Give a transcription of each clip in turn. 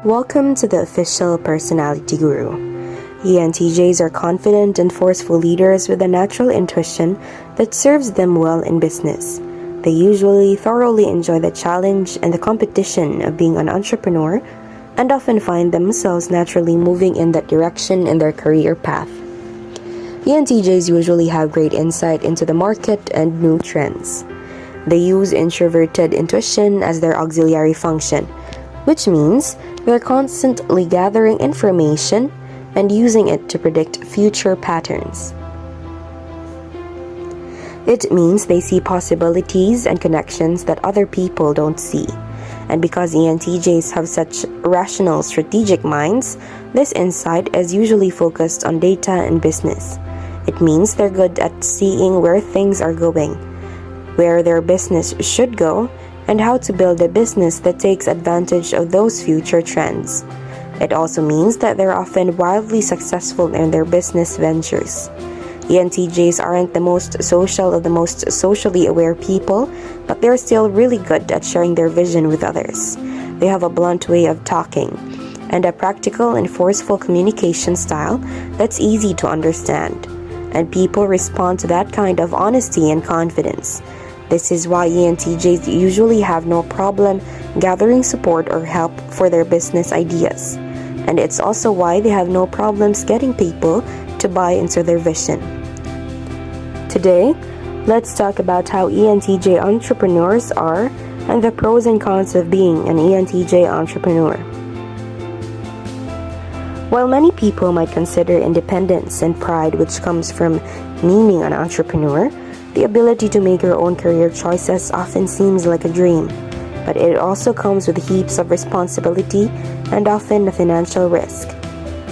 Welcome to the Official Personality Guru. ENTJs are confident and forceful leaders with a natural intuition that serves them well in business. They usually thoroughly enjoy the challenge and the competition of being an entrepreneur and often find themselves naturally moving in that direction in their career path. ENTJs usually have great insight into the market and new trends. They use introverted intuition as their auxiliary function, which means they're constantly gathering information and using it to predict future patterns. It means they see possibilities and connections that other people don't see. And because ENTJs have such rational, strategic minds, this insight is usually focused on data and business. It means they're good at seeing where things are going, where their business should go, and how to build a business that takes advantage of those future trends. It also means that they're often wildly successful in their business ventures. ENTJs aren't the most social of the most socially aware people, but they're still really good at sharing their vision with others. They have a blunt way of talking and a practical and forceful communication style that's easy to understand. And people respond to that kind of honesty and confidence. This is why ENTJs usually have no problem gathering support or help for their business ideas. And it's also why they have no problems getting people to buy into their vision. Today, let's talk about how ENTJ entrepreneurs are and the pros and cons of being an ENTJ entrepreneur. While many people might consider independence and pride which comes from being an entrepreneur, the ability to make your own career choices often seems like a dream, but it also comes with heaps of responsibility and often a financial risk.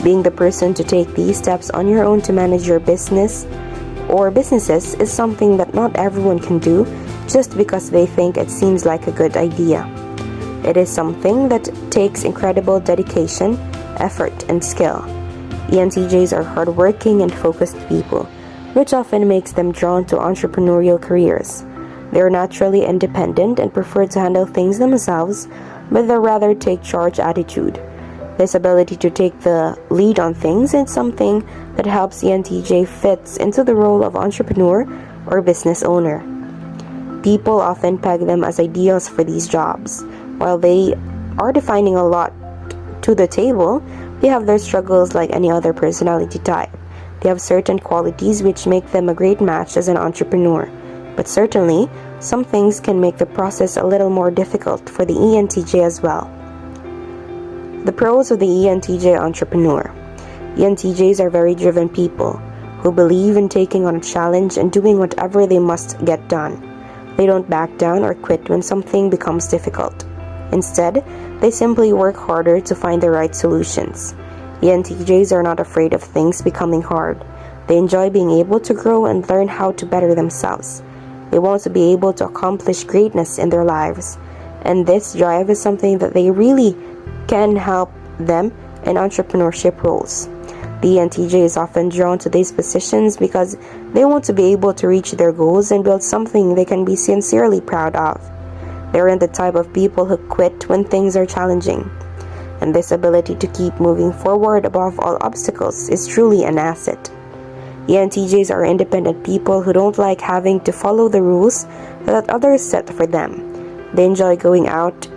Being the person to take these steps on your own to manage your business or businesses is something that not everyone can do just because they think it seems like a good idea. It is something that takes incredible dedication, effort, and skill. ENTJs are hardworking and focused people, which often makes them drawn to entrepreneurial careers. They are naturally independent and prefer to handle things themselves with a rather take-charge attitude. This ability to take the lead on things is something that helps ENTJ fits into the role of entrepreneur or business owner. People often peg them as ideals for these jobs. While they are defining a lot to the table, they have their struggles like any other personality type. They have certain qualities which make them a great match as an entrepreneur, but certainly, some things can make the process a little more difficult for the ENTJ as well. The pros of the ENTJ entrepreneur. ENTJs are very driven people who believe in taking on a challenge and doing whatever they must get done. They don't back down or quit when something becomes difficult. Instead, they simply work harder to find the right solutions. ENTJs are not afraid of things becoming hard. They enjoy being able to grow and learn how to better themselves. They want to be able to accomplish greatness in their lives. And this drive is something that they really can help them in entrepreneurship roles. The ENTJ is often drawn to these positions because they want to be able to reach their goals and build something they can be sincerely proud of. They aren't the type of people who quit when things are challenging. And this ability to keep moving forward above all obstacles is truly an asset. ENTJs are independent people who don't like having to follow the rules that others set for them. They enjoy going out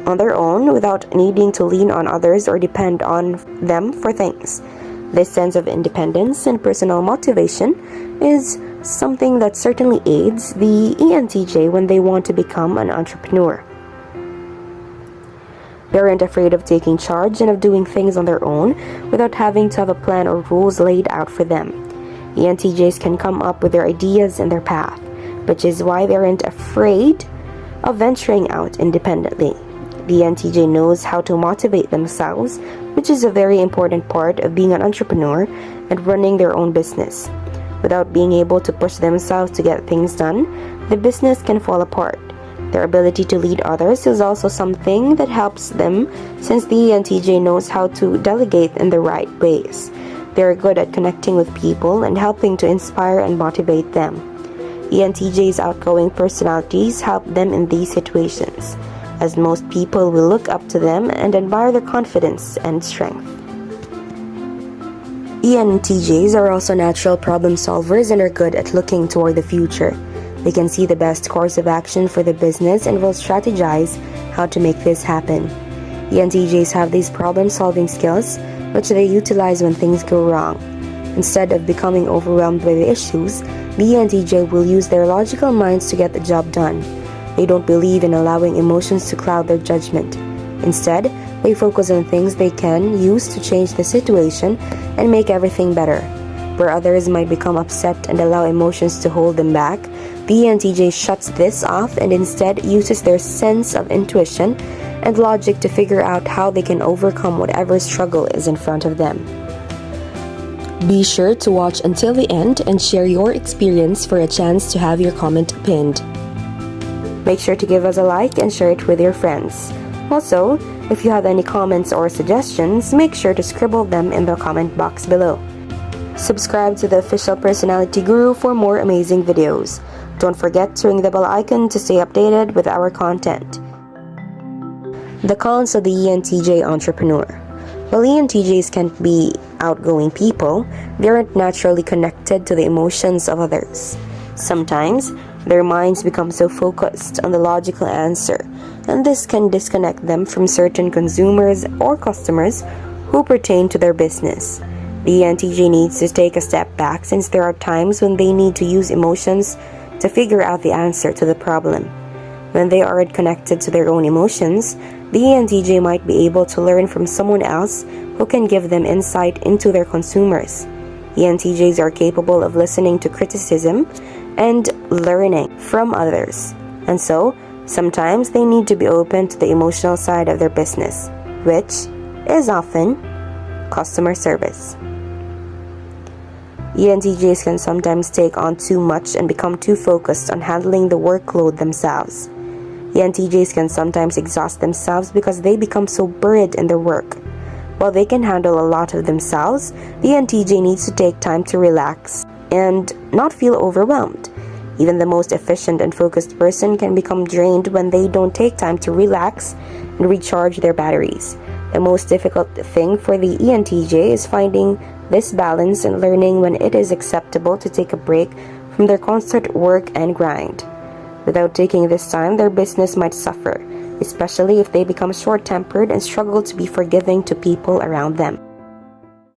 on their own without needing to lean on others or depend on them for things. This sense of independence and personal motivation is something that certainly aids the ENTJ when they want to become an entrepreneur. They aren't afraid of taking charge and of doing things on their own without having to have a plan or rules laid out for them. ENTJs can come up with their ideas and their path, which is why they aren't afraid of venturing out independently. The ENTJ knows how to motivate themselves, which is a very important part of being an entrepreneur and running their own business. Without being able to push themselves to get things done, the business can fall apart. Their ability to lead others is also something that helps them since the ENTJ knows how to delegate in the right ways. They are good at connecting with people and helping to inspire and motivate them. ENTJ's outgoing personalities help them in these situations. as most people will look up to them and admire their confidence and strength. ENTJs are also natural problem solvers and are good at looking toward the future. They can see the best course of action for the business and will strategize how to make this happen. ENTJs have these problem-solving skills, which they utilize when things go wrong. Instead of becoming overwhelmed by the issues, the ENTJ will use their logical minds to get the job done. They don't believe in allowing emotions to cloud their judgment. Instead, they focus on things they can use to change the situation and make everything better. Where others might become upset and allow emotions to hold them back, the ENTJ shuts this off and instead uses their sense of intuition and logic to figure out how they can overcome whatever struggle is in front of them. Be sure to watch until the end and share your experience for a chance to have your comment pinned. Make sure to give us a like and share it with your friends. Also, if you have any comments or suggestions, make sure to scribble them in the comment box below. Subscribe to the Official Personality Guru for more amazing videos. Don't forget to ring the bell icon to stay updated with our content. The cons of the ENTJ entrepreneur. While ENTJs can be outgoing people, they aren't naturally connected to the emotions of others. Sometimes, their minds become so focused on the logical answer, and this can disconnect them from certain consumers or customers who pertain to their business. The ENTJ needs to take a step back since there are times when they need to use emotions to figure out the answer to the problem. When they aren't connected to their own emotions, the ENTJ might be able to learn from someone else who can give them insight into their consumers. ENTJs are capable of listening to criticism and learning from others, and so sometimes they need to be open to the emotional side of their business, which is often customer service. ENTJs can sometimes take on too much and become too focused on handling the workload themselves. ENTJs can sometimes exhaust themselves because they become so buried in their work. While they can handle a lot of themselves, the ENTJ needs to take time to relax and not feel overwhelmed. Even the most efficient and focused person can become drained when they don't take time to relax and recharge their batteries. The most difficult thing for the ENTJ is finding this balance and learning when it is acceptable to take a break from their constant work and grind. Without taking this time, their business might suffer, especially if they become short-tempered and struggle to be forgiving to people around them.